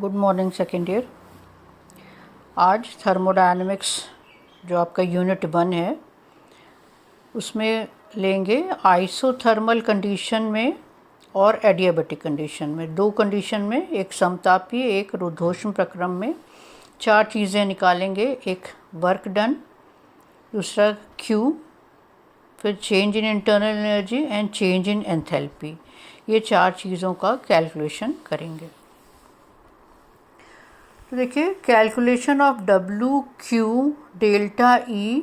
Good morning second year. आज thermodynamics जो आपका यूनिट 1 है उसमें लेंगे आइसोथर्मल कंडीशन में और एडियाबैटिक कंडीशन में। दो कंडीशन में, एक समतापीय एक रुद्धोष्म प्रक्रम में 4 चीज़ें निकालेंगे। एक वर्क डन, दूसरा क्यू, फिर change in internal energy and change in enthalpy. ये 4 चीज़ों का कैलकुलेशन करेंगे। तो देखिए, calculation of W Q delta E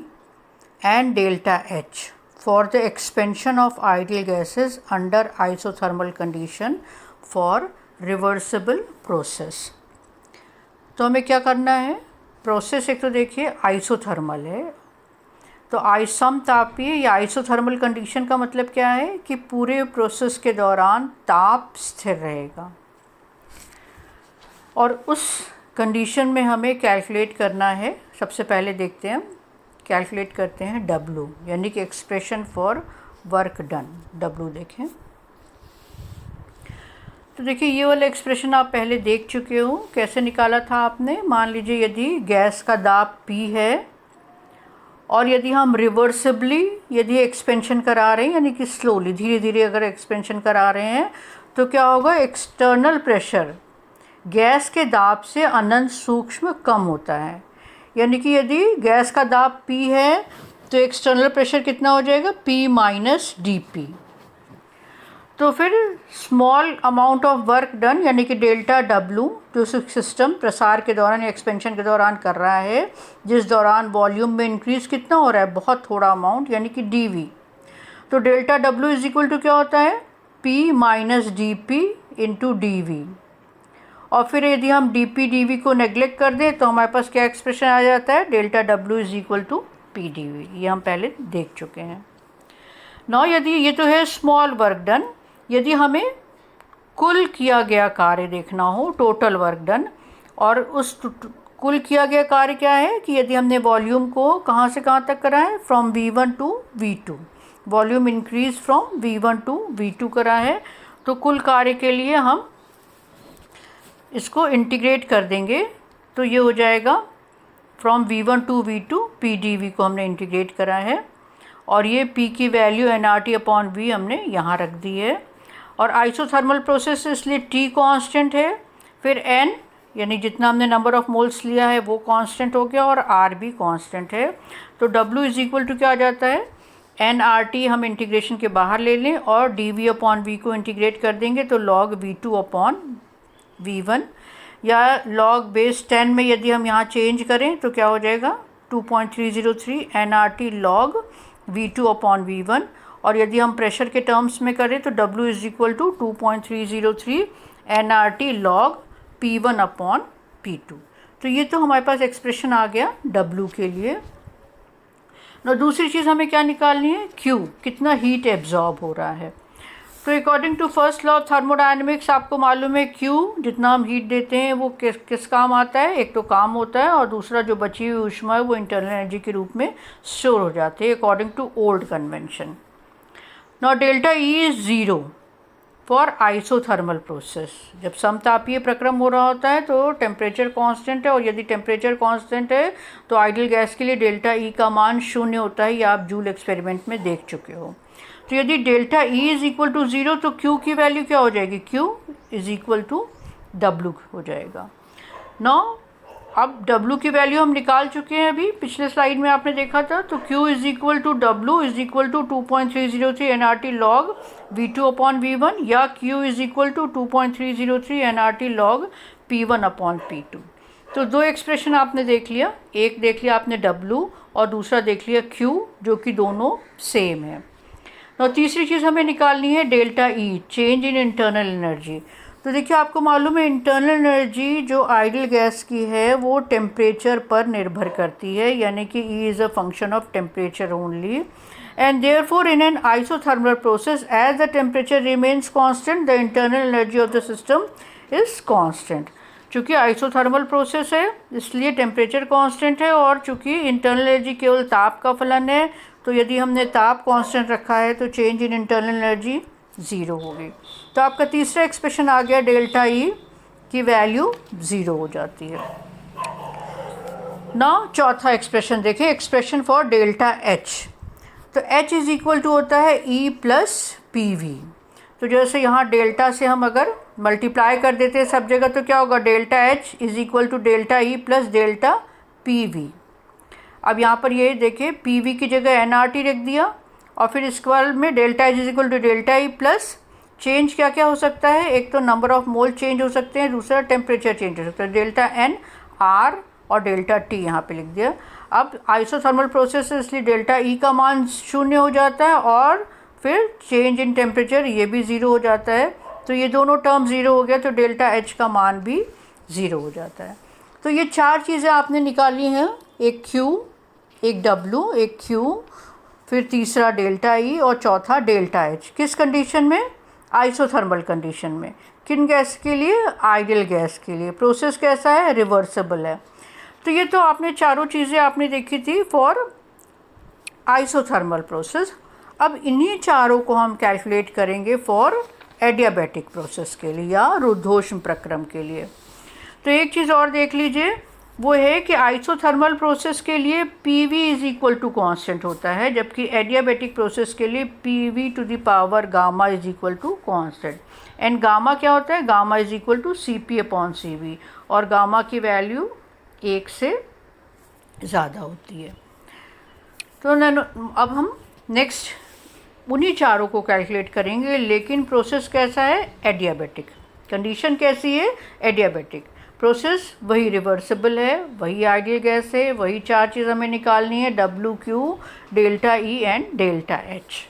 and delta H for the expansion of ideal gases under isothermal condition for reversible process. तो हमें क्या करना है, प्रोसेस एक तो देखिए आइसोथर्मल है, तो समतापीय या आइसोथर्मल कंडीशन का मतलब क्या है कि पूरे प्रोसेस के दौरान ताप स्थिर रहेगा। और उस कंडीशन में हमें कैलकुलेट करना है। सबसे पहले देखते हैं, कैलकुलेट करते हैं W यानी कि expression for work done. W देखें तो देखिए, ये वाला एक्सप्रेशन आप पहले देख चुके हो। कैसे निकाला था आपने? मान लीजिए यदि गैस का दाब P है और यदि हम रिवर्सिबली यदि एक्सपेंशन करा रहे हैं, यानी कि स्लोली धीरे धीरे अगर एक्सपेंशन करा रहे हैं, तो क्या होगा, एक्सटर्नल प्रेशर गैस के दाब से अनंत सूक्ष्म कम होता है। यानी कि यदि गैस का दाब P है तो एक्सटर्नल प्रेशर कितना हो जाएगा, P माइनस dP। तो फिर small amount of work done यानी कि डेल्टा W जो सिस्टम प्रसार के दौरान या एक्सपेंशन के दौरान कर रहा है, जिस दौरान वॉल्यूम में इंक्रीज कितना हो रहा है, बहुत थोड़ा अमाउंट, यानी कि dV। तो delta W is equal to क्या होता है, P minus dP into dV। और फिर यदि हम dP dV को नेग्लेक्ट कर दें तो हमारे पास क्या एक्सप्रेशन आ जाता है, delta W is equal to P dV। ये हम पहले देख चुके हैं। नौ यदि ये तो है स्मॉल वर्क डन, यदि हमें कुल किया गया कार्य देखना हो, टोटल वर्क डन, और उस कुल किया गया कार्य क्या है कि यदि हमने वॉल्यूम को कहाँ से कहाँ तक करा है, from V1 to V2, volume increase from V1 to V2 करा है, तो कुल कार्य के लिए हम इसको इंटीग्रेट कर देंगे। तो ये हो जाएगा from V1 to V2, P dV को हमने इंटीग्रेट करा है, और ये P की वैल्यू nRT अपॉन V हमने यहाँ रख दी है। और आइसोथर्मल प्रोसेस इसलिए T कांस्टेंट है, फिर N यानी जितना हमने नंबर ऑफ मोल्स लिया है वो कांस्टेंट हो गया, और R भी कांस्टेंट है। तो W इज इक्वल टू क्या आ जाता है, nRT हम इंटीग्रेशन के बाहर ले लें और dV अपॉन V को इंटीग्रेट कर देंगे, तो log V2 अपॉन V1, या log बेस 10 में यदि हम यहाँ चेंज करें तो क्या हो जाएगा, 2.303 nRT log V2 upon V1। और यदि हम प्रेशर के टर्म्स में करें तो W is equal to 2.303 nRT log P1 upon P2। तो ये तो हमारे पास एक्सप्रेशन आ गया W के लिए। ना दूसरी चीज़ हमें क्या निकालनी है, Q, कितना हीट एब्जॉर्ब हो रहा है। तो according to first law of thermodynamics आपको मालूम है Q, जितना हम हीट देते हैं वो किस काम आता है, एक तो काम होता है, और दूसरा जो बची हुई ऊष्मा है वो इंटरनल एनर्जी के रूप में स्टोर हो जाते हैं according to old convention. Now delta E is 0 for isothermal process. जब समतापीय प्रक्रम हो रहा होता है तो टेम्परेचर कांस्टेंट है, और यदि टेम्परेचर कांस्टेंट है तो आइडियल गैस के लिए डेल्टा E का मान 0 होता है। ये आप जूल एक्सपेरिमेंट में देख चुके हो। तो यदि delta E is equal to 0 तो Q की वैल्यू क्या हो जाएगी, Q is equal to W हो जाएगा। नौ अब W की वैल्यू हम निकाल चुके हैं, अभी पिछले स्लाइड में आपने देखा था। तो Q is equal to W is equal to 2.303 nRT log V2 upon V1, या Q is equal to 2.303 nRT log P1 upon P2। तो दो एक्सप्रेशन आपने देख लिया, एक देख लिया आपने W और दूसरा देख लिया Q, जो कि दोनों सेम है। और तीसरी चीज़ हमें निकालनी है delta E, change in internal energy. तो देखिए, आपको मालूम है इंटरनल एनर्जी जो आइडियल गैस की है वो टेम्परेचर पर निर्भर करती है, यानी कि E is a function of temperature only, and therefore in an isothermal process as the temperature remains constant the internal energy of the system is constant. चूँकि आइसोथर्मल प्रोसेस है इसलिए टेम्परेचर कांस्टेंट है, और चूँकि इंटरनल एनर्जी केवल ताप का फलन है, तो यदि हमने ताप कांस्टेंट रखा है तो चेंज इन इंटरनल एनर्जी 0 होगी। तो आपका तीसरा एक्सप्रेशन आ गया डेल्टा E, की वैल्यू 0 हो जाती है। ना चौथा एक्सप्रेशन देखें, एक्सप्रेशन फॉर डेल्टा एच। तो एच इज़ इक्वल टू होता है ई प्लस पी वी। तो जैसे यहाँ डेल्टा से हम अगर मल्टीप्लाई कर देते हैं सब जगह तो क्या होगा, delta H is equal to delta E plus delta P V. अब यहाँ पर ये देखिए पी वी की जगह एन आर टी रख दिया और फिर इसके बाद में delta H is equal to delta E plus change क्या क्या हो सकता है, एक तो नंबर ऑफ मोल चेंज हो सकते हैं, दूसरा टेम्परेचर चेंज हो सकता है, डेल्टा एन आर और डेल्टा टी यहाँ पे लिख दिया। अब आइसोथर्मल प्रोसेस है इसलिए डेल्टा ई का मान 0 हो जाता है और फिर चेंज इन टेम्परेचर ये भी 0 हो जाता है। तो ये दोनों टर्म 0 हो गया तो डेल्टा एच का मान भी 0 हो जाता है। तो ये 4 चीज़ें आपने निकाली हैं, एक Q, एक W, एक Q, फिर तीसरा डेल्टा ई और चौथा डेल्टा एच। किस कंडीशन में, आइसोथर्मल कंडीशन में। किन गैस के लिए, आइडियल गैस के लिए। प्रोसेस कैसा है, रिवर्सिबल है। तो ये तो आपने चारों चीज़ें आपने देखी थी फॉर आइसोथर्मल प्रोसेस। अब इन्हीं चारों को हम कैलकुलेट करेंगे फॉर एडियाबैटिक प्रोसेस के लिए या रुद्धोष्म प्रक्रम के लिए। तो एक चीज़ और देख लीजिए, वो है कि आइसोथर्मल प्रोसेस के लिए P V is equal to constant होता है, जबकि एडियाबैटिक प्रोसेस के लिए P V to the power gamma is equal to constant. And gamma क्या होता है, gamma is equal to C P upon C V, और गामा की वैल्यू 1 से ज़्यादा होती है। तो अब हम नेक्स्ट उन्हीं चारों को कैलकुलेट करेंगे, लेकिन प्रोसेस कैसा है, एडियाबैटिक। कंडीशन कैसी है, एडियाबैटिक। प्रोसेस वही रिवर्सिबल है, वही आइडियल गैस है, वही 4 चीज़ हमें निकालनी है, W Q, delta E and delta H.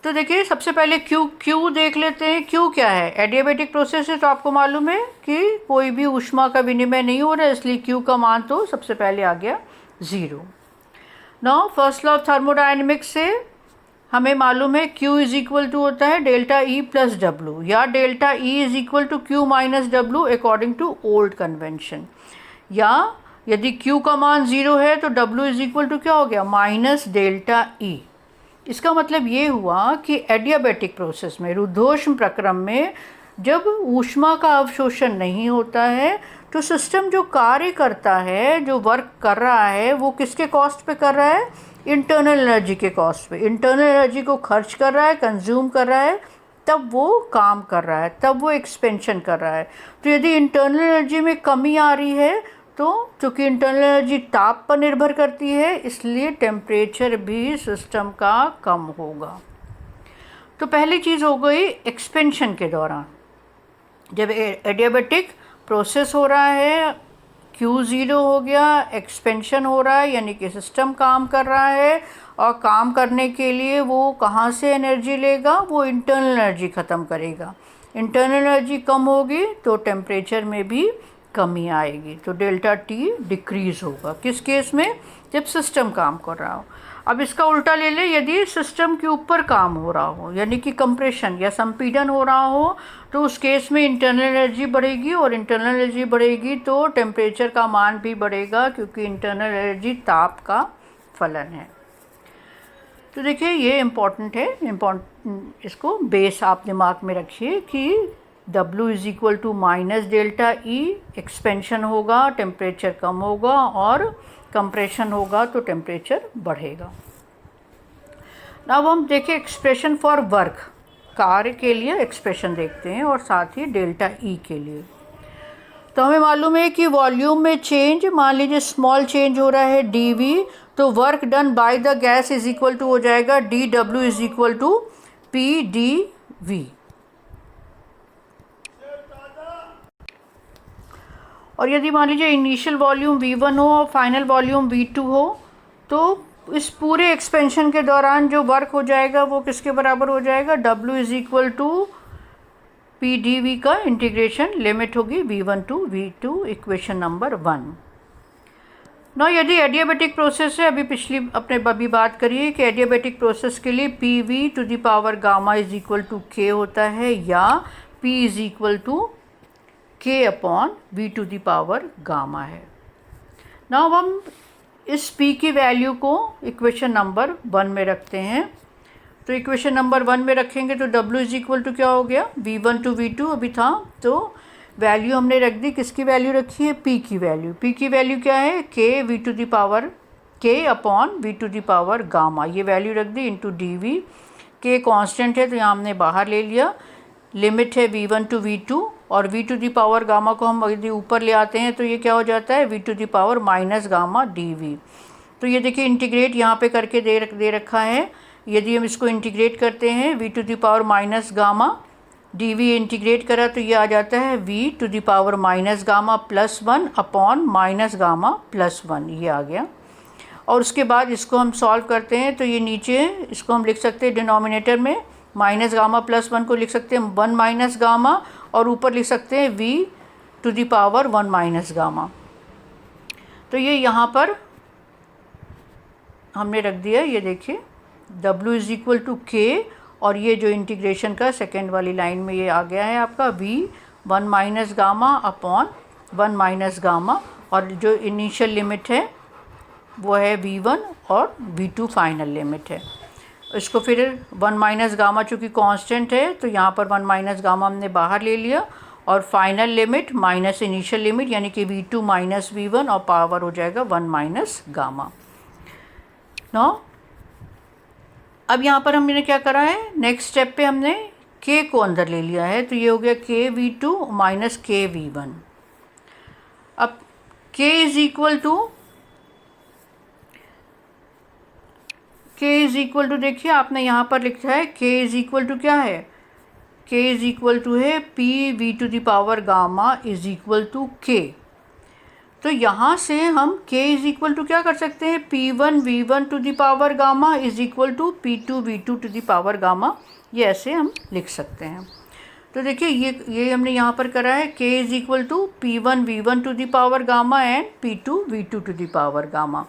तो देखिए सबसे पहले क्यू देख लेते हैं। क्यू क्या है, एडियाबैटिक प्रोसेस है तो आपको मालूम है कि कोई भी ऊष्मा का विनिमय नहीं हो रहा है, इसलिए क्यू का मान तो सबसे पहले आ गया 0। Now first law of thermodynamics से हमें मालूम है Q इज इक्वल टू होता है डेल्टा E प्लस डब्लू, या delta E is equal to Q minus W according to old convention. या यदि Q का मान 0 है तो W इज इक्वल टू क्या हो गया, माइनस डेल्टा E। इसका मतलब ये हुआ कि एडियाबैटिक प्रोसेस में, रुद्धोष्म प्रक्रम में, जब ऊष्मा का अवशोषण नहीं होता है तो सिस्टम जो कार्य करता है, जो वर्क कर रहा है, वो किसके कॉस्ट पे कर रहा है, इंटरनल एनर्जी के कॉस्ट पे। इंटरनल एनर्जी को खर्च कर रहा है, कंज्यूम कर रहा है, तब वो काम कर रहा है, तब वो एक्सपेंशन कर रहा है। तो यदि इंटरनल एनर्जी में कमी आ रही है तो चूँकि इंटरनल एनर्जी ताप पर निर्भर करती है, इसलिए टेम्परेचर भी सिस्टम का कम होगा। तो पहली चीज़ हो गई एक्सपेंशन के दौरान, जब एडियाबैटिक प्रोसेस हो रहा है, Q0 हो गया, एक्सपेंशन हो रहा है, यानी कि सिस्टम काम कर रहा है, और काम करने के लिए वो कहाँ से एनर्जी लेगा, वो इंटरनल एनर्जी ख़त्म करेगा। इंटरनल एनर्जी कम होगी तो टेम्परेचर में भी कमी आएगी, तो डेल्टा टी डिक्रीज़ होगा। किस केस में, जब सिस्टम काम कर रहा हो। अब इसका उल्टा ले ले, यदि सिस्टम के ऊपर काम हो रहा हो, यानी कि कंप्रेशन या संपीड़न हो रहा हो, तो उस केस में इंटरनल एनर्जी बढ़ेगी, और इंटरनल एनर्जी बढ़ेगी तो टेम्परेचर का मान भी बढ़ेगा, क्योंकि इंटरनल एनर्जी ताप का फलन है। तो देखिए ये इम्पॉर्टेंट है, इसको बेस आप दिमाग में रखिए कि W is equal to minus delta E, expansion होगा टेम्परेचर कम होगा, और कंप्रेशन होगा तो टेम्परेचर बढ़ेगा। अब हम देखें एक्सप्रेशन फॉर वर्क, कार्य के लिए एक्सप्रेशन देखते हैं, और साथ ही डेल्टा E के लिए। तो हमें मालूम है कि वॉल्यूम में चेंज, मान लीजिए स्मॉल चेंज हो रहा है dV, तो work done by the gas is equal to हो जाएगा dW is equal to PdV। और यदि मान लीजिए इनिशियल वॉल्यूम V1 हो और फाइनल वॉल्यूम V2 हो, तो इस पूरे एक्सपेंशन के दौरान जो वर्क हो जाएगा वो किसके बराबर हो जाएगा, W is equal to PdV का इंटीग्रेशन लिमिट होगी V1 to V2, equation number 1। ना यदि एडियाबैटिक प्रोसेस है, अभी बात करिए कि एडियाबैटिक प्रोसेस के लिए PV to the power gamma is equal to K होता है, या P is equal to K upon V to the power gamma है। नाउ हम इस P की वैल्यू को इक्वेशन नंबर 1 में रखते हैं। तो इक्वेशन नंबर 1 में रखेंगे तो W इज इक्वल टू क्या हो गया, V1 टू V2 अभी था, तो वैल्यू हमने रख दी, किसकी वैल्यू रखी है, पी की वैल्यू। पी की वैल्यू क्या है, K V to the power K upon V to the power gamma, ये वैल्यू रख दी into D V. K constant है तो यहाँ हमने बाहर ले लिया। लिमिट है v1 टू v2 और v to the power gamma को हम यदि ऊपर ले आते हैं तो ये क्या हो जाता है, v to the power minus gamma dv। तो ये देखिए इंटीग्रेट यहाँ पे करके दे रखा है। यदि हम इसको इंटीग्रेट करते हैं v to the power minus gamma dv integrate करा तो ये आ जाता है v to the power minus gamma plus 1 upon minus gamma plus 1, ये आ गया। और उसके बाद इसको हम सॉल्व करते हैं तो ये नीचे इसको हम लिख सकते हैं डिनोमिनेटर में माइनस गामा प्लस 1 को लिख सकते हैं 1 माइनस गामा और ऊपर लिख सकते हैं v to the power 1 minus gamma. तो ये यहाँ पर हमने रख दिया, ये देखिए w इज़ इक्वल टू के, और ये जो इंटीग्रेशन का सेकेंड वाली लाइन में ये आ गया है आपका v 1 minus gamma upon 1 minus gamma, और जो इनिशियल लिमिट है वो है v1 और v2 फाइनल लिमिट है। इसको फिर 1 माइनस गामा चूँकि कांस्टेंट है तो यहाँ पर 1 माइनस गामा हमने बाहर ले लिया और final limit minus initial limit यानी कि v2 माइनस v1 और पावर हो जाएगा 1 माइनस गामा। नो अब यहाँ पर हमने क्या करा है, नेक्स्ट स्टेप पे हमने k को अंदर ले लिया है तो ये हो गया k v2 minus k v1। अब k इज़ इक्वल टू देखिए आपने यहाँ पर लिखा है k इज़ इक्वल टू क्या है, k इज़ इक्वल टू है p v to the power gamma is equal to k। तो यहाँ से हम k इज़ इक्वल टू क्या कर सकते हैं, p1 v1 to the power gamma is equal to p2 v2 to the power gamma, ये ऐसे हम लिख सकते हैं। तो देखिए ये हमने यहाँ पर करा है k is equal to p1 v1 to the power gamma and p2 v2 to the power gamma.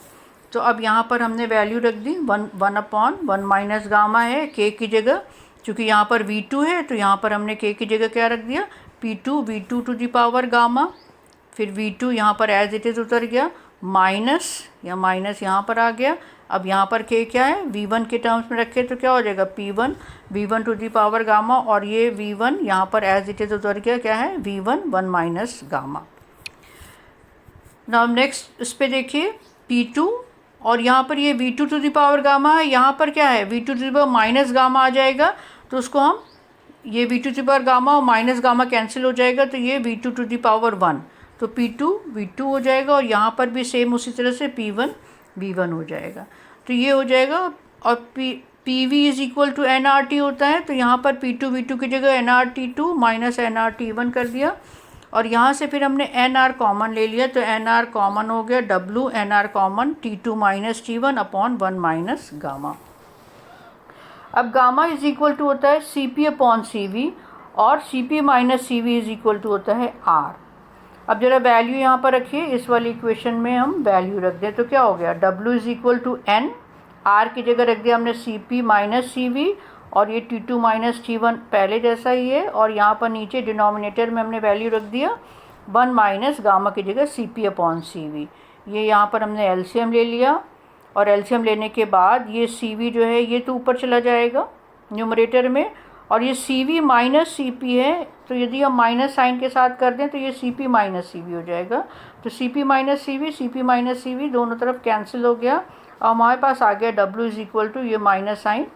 तो अब यहाँ पर हमने वैल्यू रख दी 1 अपॉन 1 माइनस गामा है k की जगह, चूँकि यहाँ पर v2 है तो यहाँ पर हमने k की जगह क्या रख दिया, p2 v2 to the power gamma. फिर v2 यहाँ पर एज इट इज़ उतर गया, माइनस यहाँ पर आ गया। अब यहाँ पर k क्या है, v1 के टर्म्स में रखे तो क्या हो जाएगा, p1 v1 to the power gamma, और ये v1 यहाँ पर एज इट इज़ उतर गया क्या है, v1 1 minus gamma. Now next इस पे देखिए p2 और यहाँ पर ये v2 to the power gamma है, यहाँ पर क्या है v2 to the power minus gamma आ जाएगा तो उसको हम ये v2 to the power gamma और माइनस गामा कैंसिल हो जाएगा तो ये v2 टू दी पावर 1, तो p2 v2 हो जाएगा और यहाँ पर भी सेम उसी तरह से p1 v1 हो जाएगा। तो ये हो जाएगा और pv is equal to nRT होता है तो यहाँ पर p2 v2 की जगह nRT2 माइनस nRT1 कर दिया और यहाँ से फिर हमने nr कॉमन ले लिया तो nr कॉमन हो गया w nr common t2 minus t1 upon 1 minus gamma. अब गामा इज़ इक्वल टू होता है cp अपॉन cv और cp minus cv is equal to होता है r। अब जरा वैल्यू यहाँ पर रखिए, इस वाली इक्वेशन में हम वैल्यू रख दें तो क्या हो गया, w is equal to n, r की जगह रख दिया हमने cp माइनस cv और ये t2 माइनस t1 पहले जैसा ही है, और यहाँ पर नीचे डिनोमिनेटर में हमने वैल्यू रख दिया 1 माइनस गामा की जगह cp अपॉन cv। ये यहाँ पर हमने एलसीएम ले लिया और एलसीएम लेने के बाद ये cv जो है ये तो ऊपर चला जाएगा न्यूमरेटर में, और ये cv माइनस cp है तो यदि हम माइनस साइन के साथ कर दें तो ये cp माइनस cv हो जाएगा। तो cp माइनस cv दोनों तरफ कैंसिल हो गया और हमारे पास आ गया w इज़ इक्वल टू ये minus sign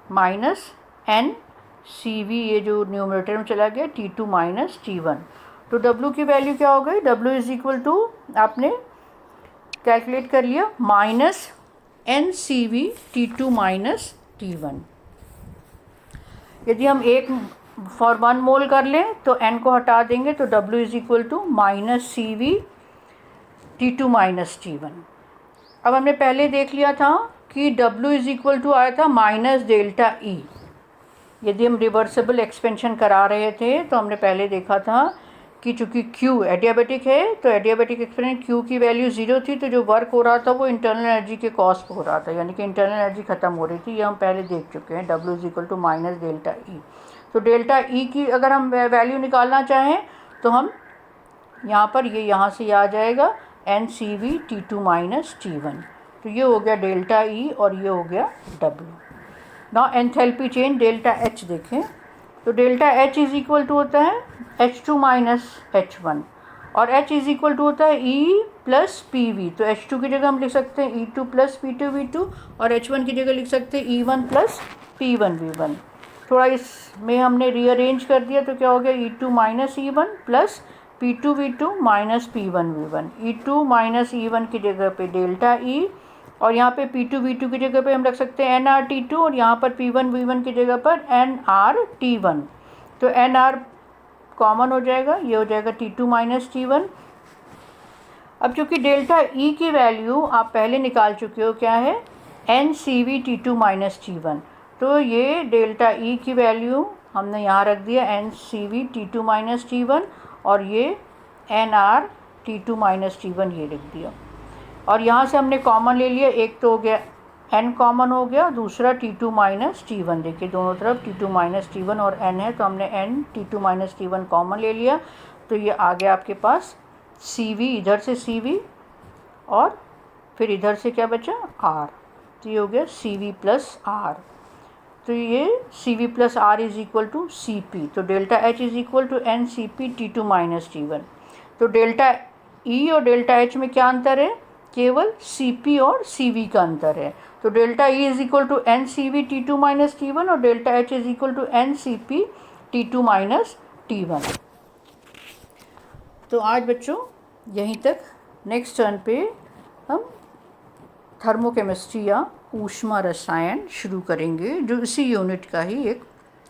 minus n cv, ये जो न्यूमरेटर में चला गया t2 माइनस t1। तो w की वैल्यू क्या हो गई, w इज़ इक्वल टू आपने कैलकुलेट कर लिया minus n cv t2 minus t1। यदि हम एक फॉर 1 मोल कर लें तो n को हटा देंगे तो w is equal to minus cv t2 minus t1। अब हमने पहले देख लिया था कि w इज़ इक्वल टू आया था माइनस डेल्टा ई। यदि हम रिवर्सिबल एक्सपेंशन करा रहे थे तो हमने पहले देखा था कि चूँकि q एडियाबेटिक है तो एडियाबेटिक एक्सपेंशन q की वैल्यू 0 थी तो जो वर्क हो रहा था वो इंटरनल एनर्जी के कॉस्ट हो रहा था, यानी कि इंटरनल एनर्जी ख़त्म हो रही थी। ये हम पहले देख चुके हैं, w is equal to minus delta E. तो डेल्टा ई की अगर हम वैल्यू निकालना चाहें तो हम यहाँ पर ये यहाँ से आ जाएगा n cv t2 minus t1, तो ये हो गया डेल्टा ई और ये हो गया w। Now enthalpy change delta H देखें तो delta H is equal to होता है H2 माइनस H1 और H इज इक्वल टू होता है E प्लस PV। तो H2 की जगह हम लिख सकते हैं E2 प्लस P2V2 और H1 की जगह लिख सकते हैं E1 प्लस P1V1। थोड़ा इसमें हमने रीअरेंज कर दिया तो क्या हो गया E2 minus E1 plus P2V2 minus P1V1। E2 minus E1 की जगह पे डेल्टा E और यहाँ पे P2V2 की जगह पे हम रख सकते हैं NRT2 और यहाँ पर P1V1 की जगह पर NRT1। तो NR कॉमन हो जाएगा, ये हो जाएगा T2 माइनस T1। अब चूँकि डेल्टा E की वैल्यू आप पहले निकाल चुके हो, क्या है NCV T2 माइनस T1, तो ये डेल्टा E की वैल्यू हमने यहाँ रख दिया NCV T2 माइनस T1 और ये NR T2 माइनस T1 ये लिख दिया। और यहाँ से हमने कॉमन ले लिया, एक तो हो गया N कॉमन हो गया, दूसरा T2 माइनस T1। देखिए दोनों तरफ T2 माइनस T1 और N है तो हमने N T2 minus T1 common ले लिया। तो ये आ गया आपके पास CV, इधर से CV और फिर इधर से क्या बचा R, तो ये हो गया CV प्लस R। तो ये CV plus R is equal to CP। तो delta H is equal to NCP T2 minus T1। तो डेल्टा E और डेल्टा H में क्या अंतर है, केवल CP और CV का अंतर है। तो delta E is equal to NCV T2 minus T1 और delta H is equal to NCP T2 minus T1। तो आज बच्चों यहीं तक। नेक्स्ट टर्न पे हम थर्मोकेमिस्ट्री या ऊष्मा रसायन शुरू करेंगे जो इसी यूनिट का ही एक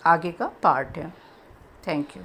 आगे का पार्ट है। Thank you.